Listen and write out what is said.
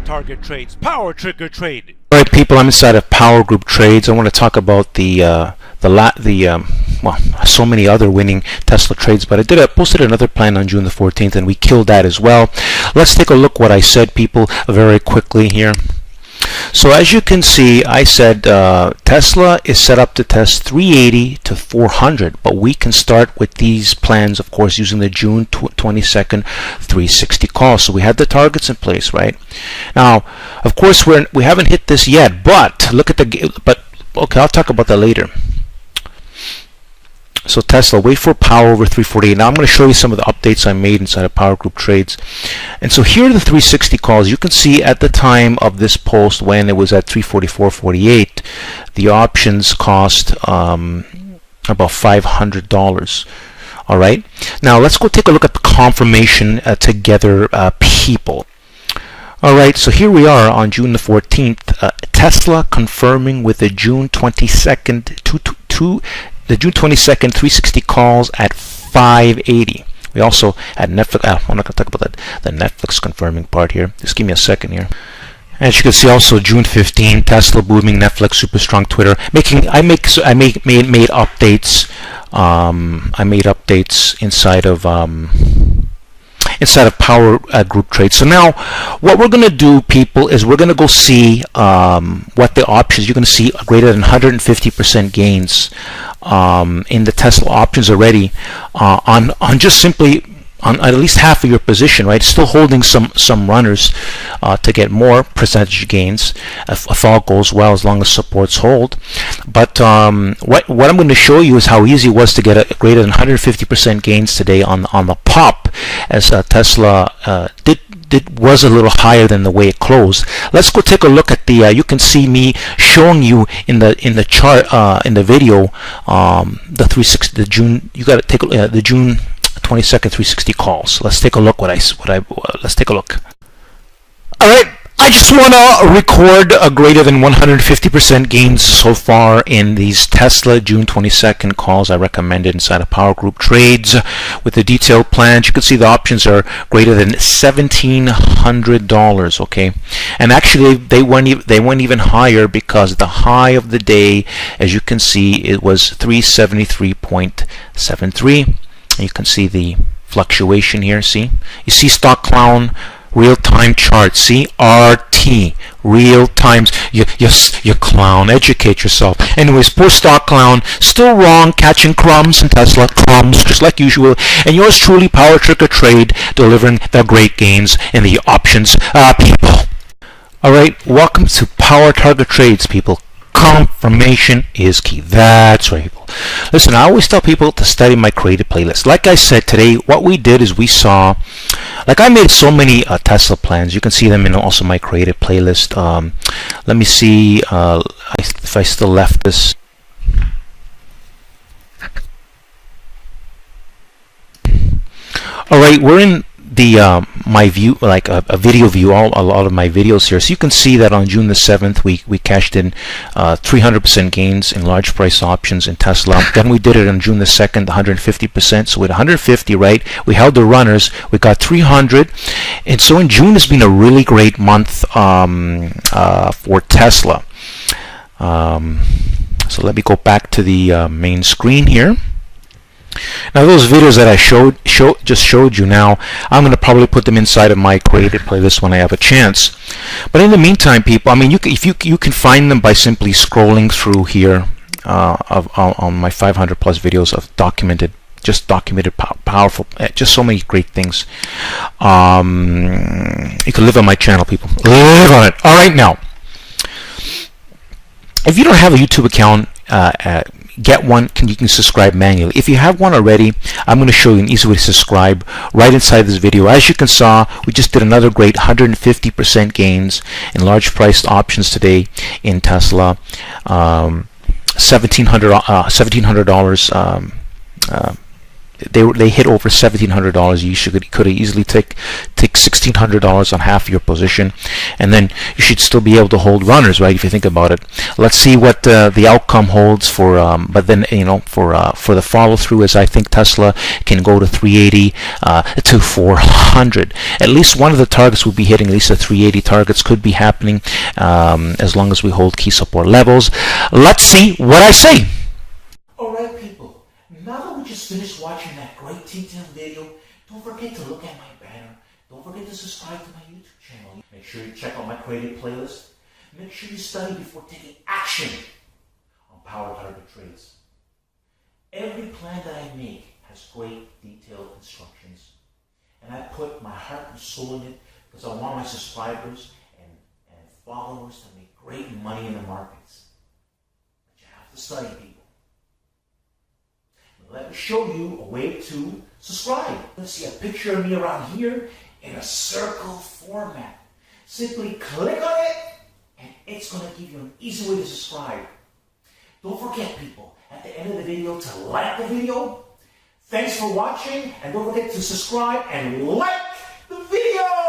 Target Trades, Power Trigger Trade. All right, people, I'm inside of PowerGroupTrades. I want to talk about well, so many other winning Tesla trades, but I posted another plan on June the 14th, and we killed that as well. Let's take a look what I said, people, very quickly here. So as you can see, I said Tesla is set up to test 380 to 400, but we can start with these plans, of course, using the June 22nd 360 call. So we have the targets in place, right? Now, of course, we haven't hit this yet, but look at okay, I'll talk about that later. So Tesla, wait for power over 348. Now I'm going to show you some of the updates I made inside of PowerGroupTrades. And so here are the 360 calls. You can see at the time of this post, when it was at 344.48, the options cost about $500. All right. Now let's go take a look at the confirmation together, people. All right. So here we are on June the 14th. Tesla confirming with the June 22nd the June 22nd 360 calls at 580. We also had Netflix. I'm not going to talk about the Netflix confirming part here. Just give me a second here. As you can see, also June 15, Tesla booming, Netflix super strong, Twitter I made updates. I made updates inside of PowerGroupTrades. So now what we're going to do, people, is we're going to go see what the options. You're going to see greater than 150% gains in the Tesla options already on just simply on at least half of your position, right? Still holding some runners to get more percentage gains if all goes well, as long as supports hold. But what I'm going to show you is how easy it was to get a greater than 150% gains today on the pop, as Tesla was a little higher than the way it closed. Let's go take a look at the. You can see me showing you in the chart in the video the 360, the June. You got to take the June 22nd 360 calls. Let's take a look. Let's take a look. All right. I just want to record a greater than 150% gains so far in these Tesla June 22nd calls I recommended inside of PowerGroupTrades with the detailed plans. You can see the options are greater than $1,700. Okay, and actually they went even higher, because the high of the day, as you can see, it was 373.73. You can see the fluctuation here. See, you see Stock Clown real-time chart. See, RT real times. You clown, educate yourself. Anyways, poor Stock Clown, still wrong, catching crumbs in Tesla, crumbs just like usual. And yours truly, Power Trigger Trade, delivering the great gains in the options, people. All right, welcome to Power Target Trades, people. Confirmation is key. That's right, people. Listen, I always tell people to study my created playlist. Like I said today, what we did is we saw, like, I made so many Tesla plans. You can see them in also my created playlist. Let me see if I still left this. All right, we're in the my view, like a video view, a lot of my videos here. So you can see that on June the 7th we cashed in 300% gains in large price options in Tesla. Then we did it on June the 2nd, 150%. So with 150, right, we held the runners, we got 300. And so in June has been a really great month for Tesla. So let me go back to the main screen here. Now those videos that I just showed you, now I'm going to probably put them inside of my created playlist when I have a chance. But in the meantime, people, I mean, you can find them by simply scrolling through here on my 500 plus videos of documented powerful, just so many great things. You can live on my channel, people. Live on it. All right, now, if you don't have a YouTube account, get one. You can subscribe manually. If you have one already, I'm going to show you an easy way to subscribe right inside this video. As you can see, we just did another great 150% gains in large priced options today in Tesla. $1,700 they hit over $1,700. You could easily take $1,600 on half your position, and then you should still be able to hold runners, right? If you think about it. Let's see what the outcome holds for. But then for the follow through, is I think Tesla can go to 380 to 400. At least one of the targets will be hitting. At least the 380 targets could be happening as long as we hold key support levels. Let's see what I say. Alright people, now that we just finished watching that great detailed video, don't forget to look at my banner. Don't forget to subscribe to my YouTube channel. Make sure you check out my creative playlist. Make sure you study before taking action on PowerGroupTrades. Every plan that I make has great detailed instructions. And I put my heart and soul in it because I want my subscribers and followers to make great money in the markets. But you have to study, people. Let me show you a way to subscribe. Let's see a picture of me around here in a circle format. Simply click on it and it's going to give you an easy way to subscribe. Don't forget, people, at the end of the video to like the video. Thanks for watching, and don't forget to subscribe and like the video!